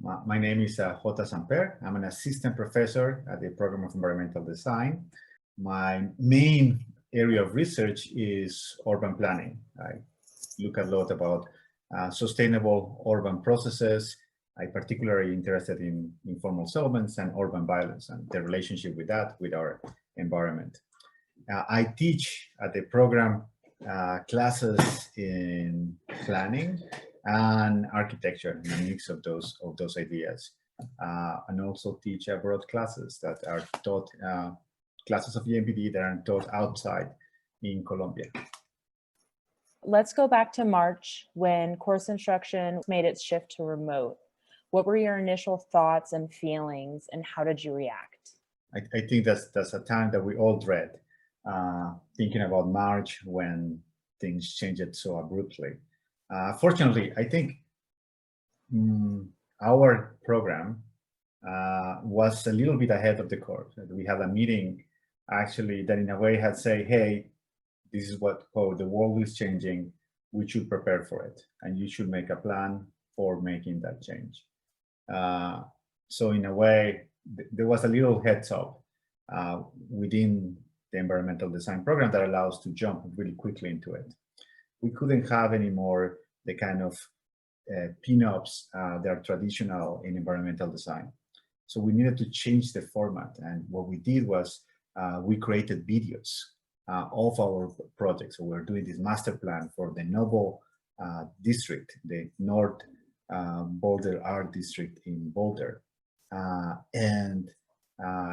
My name is Jota Samper. I'm an assistant professor at the program of environmental design. My main area of research is urban planning. I look a lot about sustainable urban processes. I'm particularly interested in informal settlements and urban violence and the relationship with that, with our environment. I teach at the program classes in planning and architecture, and a mix of those ideas, and also teach abroad classes that are taught, classes of ENVD that are taught outside in Colombia. Let's go back to March when course instruction made its shift to remote. What were your initial thoughts and feelings, and how did you react? I think that's a time that we all dread, thinking about March when things changed so abruptly. Fortunately, I think our program was a little bit ahead of the curve. We had a meeting actually that in a way had said, hey, this is how the world is changing. We should prepare for it. And you should make a plan for making that change. So in a way, there was a little heads up within the environmental design program that allows to jump really quickly into it. We couldn't have anymore the kind of pin-ups that are traditional in environmental design. So we needed to change the format. And what we did was we created videos of our project. So we're doing this master plan for the Noble district, the North Boulder Art District in Boulder. And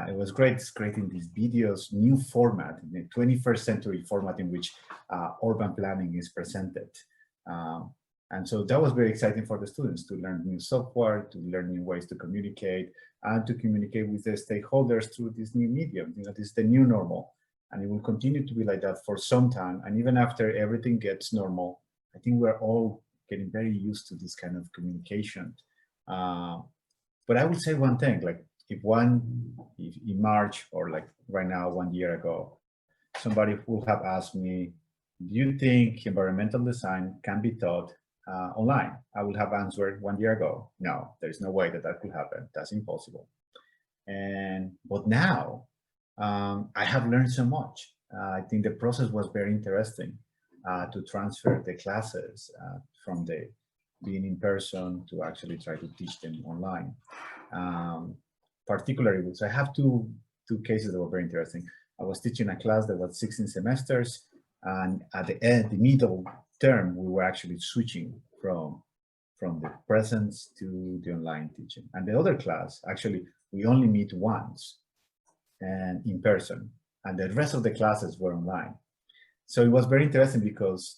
it was great creating these videos, new format, in the 21st century format in which urban planning is presented. And so that was very exciting for the students to learn new software, to learn new ways to communicate, and to communicate with the stakeholders through this new medium. You know, this is the new normal, and it will continue to be like that for some time. And even after everything gets normal, I think we're all getting very used to this kind of communication. But I would say one thing, like if in March or like right now, 1 year ago, somebody would have asked me, do you think environmental design can be taught online? I would have answered 1 year ago, no, there's no way that could happen. That's impossible. But now I have learned so much. I think the process was very interesting to transfer the classes from the being in person to actually try to teach them online. Particularly, so I have two cases that were very interesting. I was teaching a class that was 16 semesters, and at the end, the middle term, we were actually switching from the presence to the online teaching. And the other class, actually, we only meet once and in person, and the rest of the classes were online. So it was very interesting because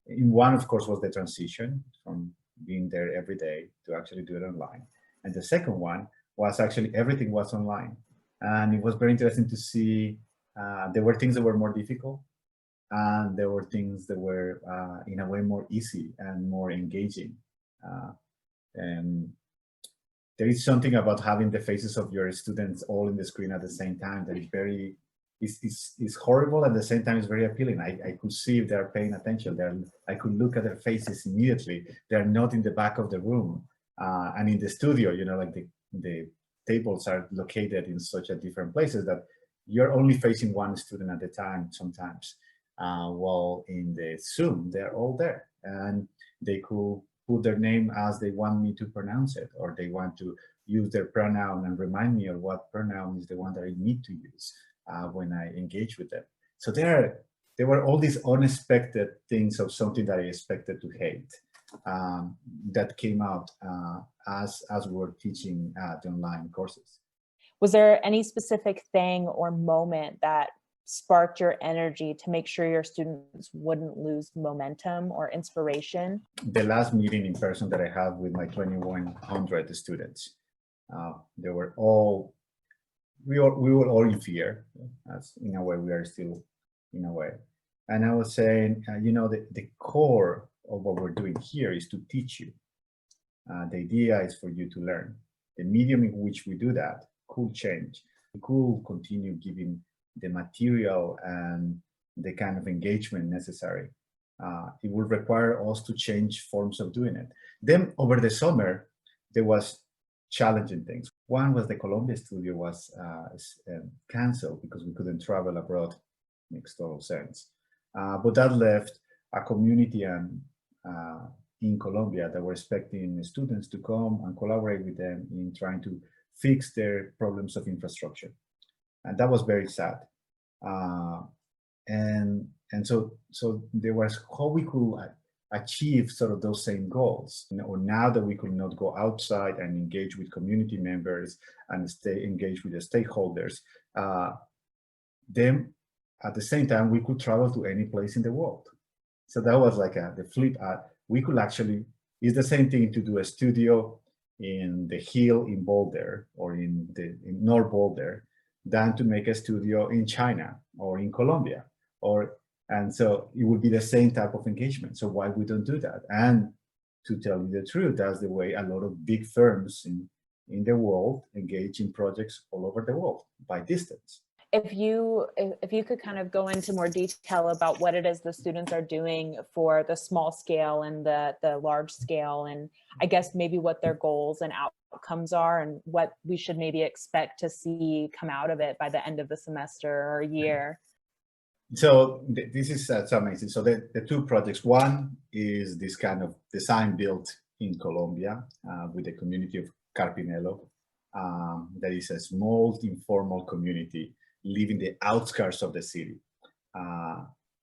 in one, of course, was the transition from being there every day to actually do it online. And the second one was actually everything was online. And it was very interesting to see there were things that were more difficult, and there were things that were in a way more easy and more engaging. And there is something about having the faces of your students all in the screen at the same time that is very, it's horrible, at the same time it's very appealing. I could see if they're paying attention. I could look at their faces immediately. They're not in the back of the room. And in the studio, you know, like the tables are located in such a different places that you're only facing one student at a time sometimes. While in the Zoom, they're all there, and they could put their name as they want me to pronounce it, or they want to use their pronoun and remind me of what pronoun is the one that I need to use when I engage with them. So there were all these unexpected things of something that I expected to hate that came out as we were teaching the online courses. Was there any specific thing or moment that sparked your energy to make sure your students wouldn't lose momentum or inspiration? The last meeting in person that I had with my 2,100 students, they were all, we were all in fear, as in a way we are still in a way. And I was saying, you know, the core of what we're doing here is to teach you. The idea is for you to learn. The medium in which we do that could change. We could continue giving the material and the kind of engagement necessary. It will require us to change forms of doing it. Then over the summer, there was challenging things. One was the Colombia studio was canceled because we couldn't travel abroad. Makes total sense. But that left a community in Colombia that were expecting students to come and collaborate with them in trying to fix their problems of infrastructure. And that was very sad. And so there was how we could achieve sort of those same goals. Or now that we could not go outside and engage with community members and stay engaged with the stakeholders, then at the same time we could travel to any place in the world. So that was like the flip. We could actually, it's the same thing to do a studio in the hill in Boulder or in North Boulder than to make a studio in China or in Colombia. And so it would be the same type of engagement. So why we don't do that? And to tell you the truth, that's the way a lot of big firms in the world engage in projects all over the world by distance. If you could kind of go into more detail about what it is the students are doing for the small scale and the large scale, and I guess maybe what their goals and outcomes are and what we should maybe expect to see come out of it by the end of the semester or year. So this is so amazing. So the two projects, one is this kind of design build in Colombia with the community of Carpinello. That is a small informal community living the outskirts of the city.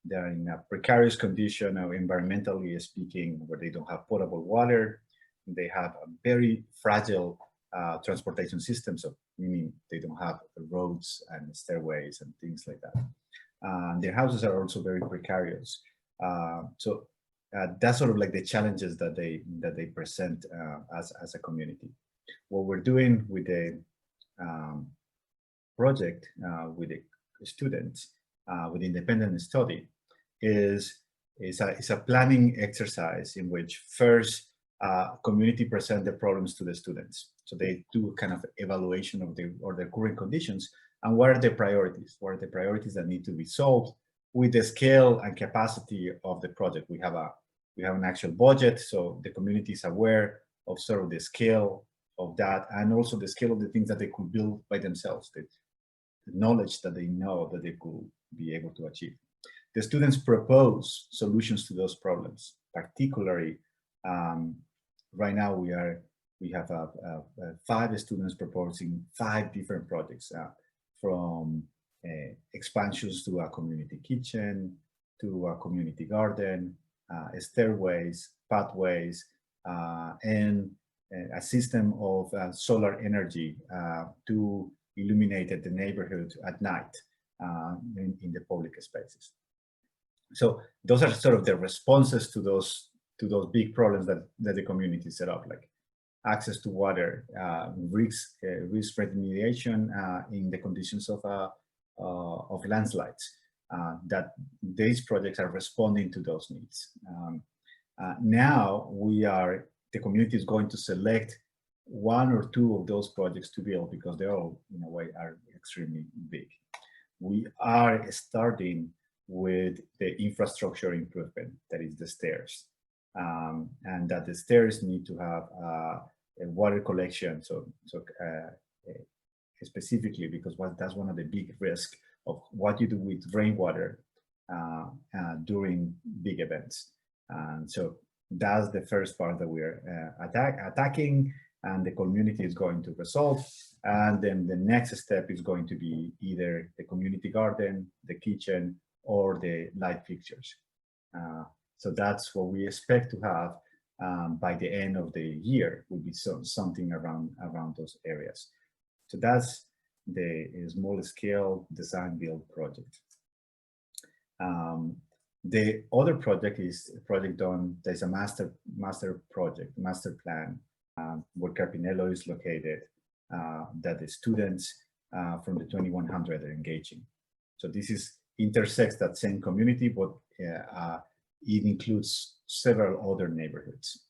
They're in a precarious condition, environmentally speaking, where they don't have potable water. They have a very fragile transportation system, so meaning they don't have roads and stairways and things like that. Their houses are also very precarious. So that's sort of like the challenges that they present as a community. What we're doing with the project with the students with independent study is a planning exercise in which first community present the problems to the students. So they do kind of evaluation of the current conditions and what are the priorities? What are the priorities that need to be solved with the scale and capacity of the project? We have an actual budget, so the community is aware of sort of the scale of that and also the scale of the things that they could build by themselves, the knowledge that they know that they could be able to achieve. The students propose solutions to those problems. Particularly, right now we have 5 students proposing 5 different projects, from expansions to a community kitchen, to a community garden, stairways, pathways, and a system of solar energy to illuminate the neighborhood at night in the public spaces. So those are sort of the responses to those big problems that the community set up, like access to water, risk remediation in the conditions of landslides. That these projects are responding to those needs. Now the community is going to select 1 or 2 of those projects to build because they all, in a way, are extremely big. We are starting with the infrastructure improvement, that is the stairs, and that the stairs need to have a water collection. So specifically because that's one of the big risks of what you do with rainwater during big events. And so that's the first part that we're attacking, and the community is going to resolve. And then the next step is going to be either the community garden, the kitchen, or the light fixtures. So that's what we expect to have by the end of the year, will be something around those areas. So that's the small scale design build project. The other project is a project done, there's a master plan where Carpinello is located, that the students from the 2100 are engaging. So this intersects that same community, but it includes several other neighborhoods.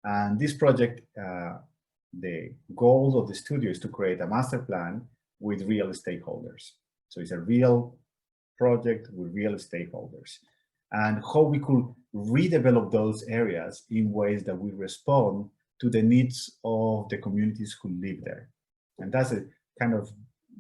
And this project, the goal of the studio is to create a master plan with real stakeholders. So it's a real project with real stakeholders, and how we could redevelop those areas in ways that we respond to the needs of the communities who live there. And that's a kind of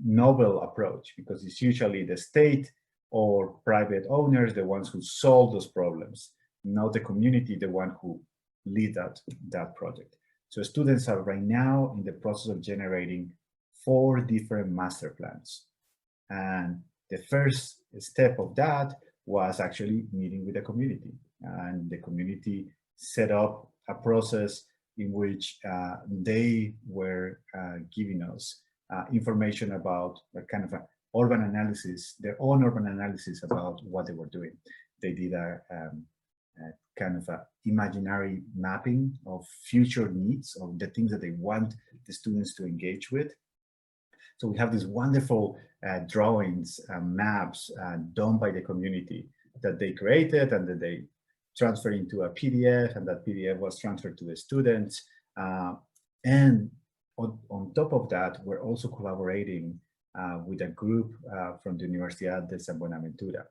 novel approach, because it's usually the state or private owners, the ones who solve those problems, not the community, the one who lead that project. So students are right now in the process of generating 4 different master plans. And the first step of that was actually meeting with the community. And the community set up a process in which they were giving us information about a kind of a urban analysis, their own urban analysis about what they were doing. They did a kind of a imaginary mapping of future needs, of the things that they want the students to engage with. So we have these wonderful drawings, maps done by the community that they created and that they transferred into a PDF, and that PDF was transferred to the students. And on top of that, we're also collaborating with a group from the Universidad de San Buenaventura,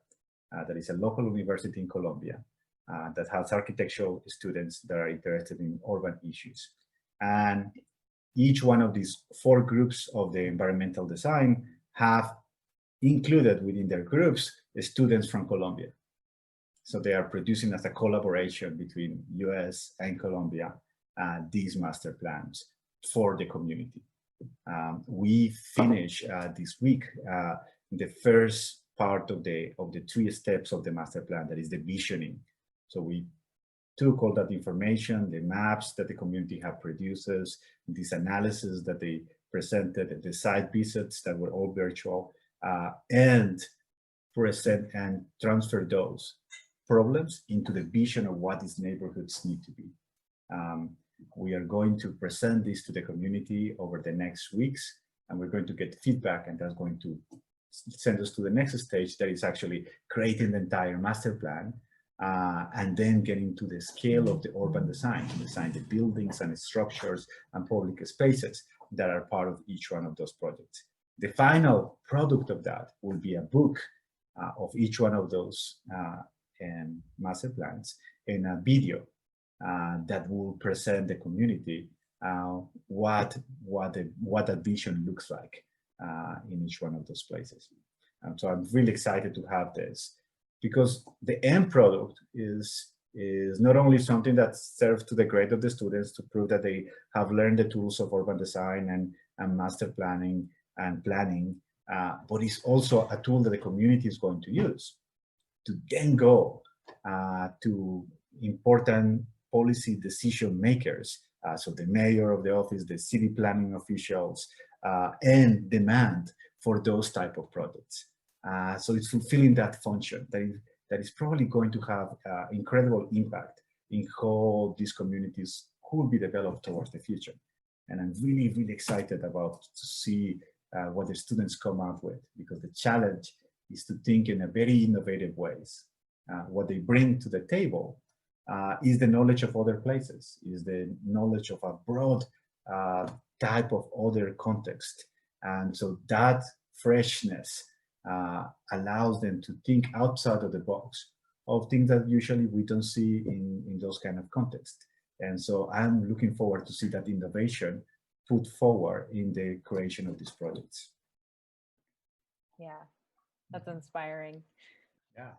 that is a local university in Colombia, that has architectural students that are interested in urban issues. And each one of these 4 groups of the environmental design have included within their groups students from Colombia. So they are producing as a collaboration between US and Colombia these master plans for the community. We finish this week the first part of the 3 steps of the master plan, that is the visioning. So we took all that information, the maps that the community have produces, this analysis that they presented, the site visits that were all virtual, and present and transfer those problems into the vision of what these neighborhoods need to be. We are going to present this to the community over the next weeks, and we're going to get feedback, and that's going to send us to the next stage, that is actually creating the entire master plan, and then getting to the scale of the urban design, to design the buildings and structures and public spaces that are part of each one of those projects. The final product of that will be a book of each one of those master plans, and a video that will present the community what that vision looks like in each one of those places. So I'm really excited to have this, because the end product is not only something that serves to the grade of the students to prove that they have learned the tools of urban design and master planning and planning, but it's also a tool that the community is going to use to then go to important policy decision makers, so the mayor of the office, the city planning officials, and demand for those type of projects. So it's fulfilling that function that is probably going to have incredible impact in how these communities could be developed towards the future. And I'm really, really excited about to see what the students come up with, because the challenge is to think in a very innovative ways. What they bring to the table is the knowledge of other places, is the knowledge of a broad type of other context. And so that freshness allows them to think outside of the box of things that usually we don't see in those kind of contexts. And so I'm looking forward to see that innovation put forward in the creation of these projects. Yeah, that's inspiring. Yeah.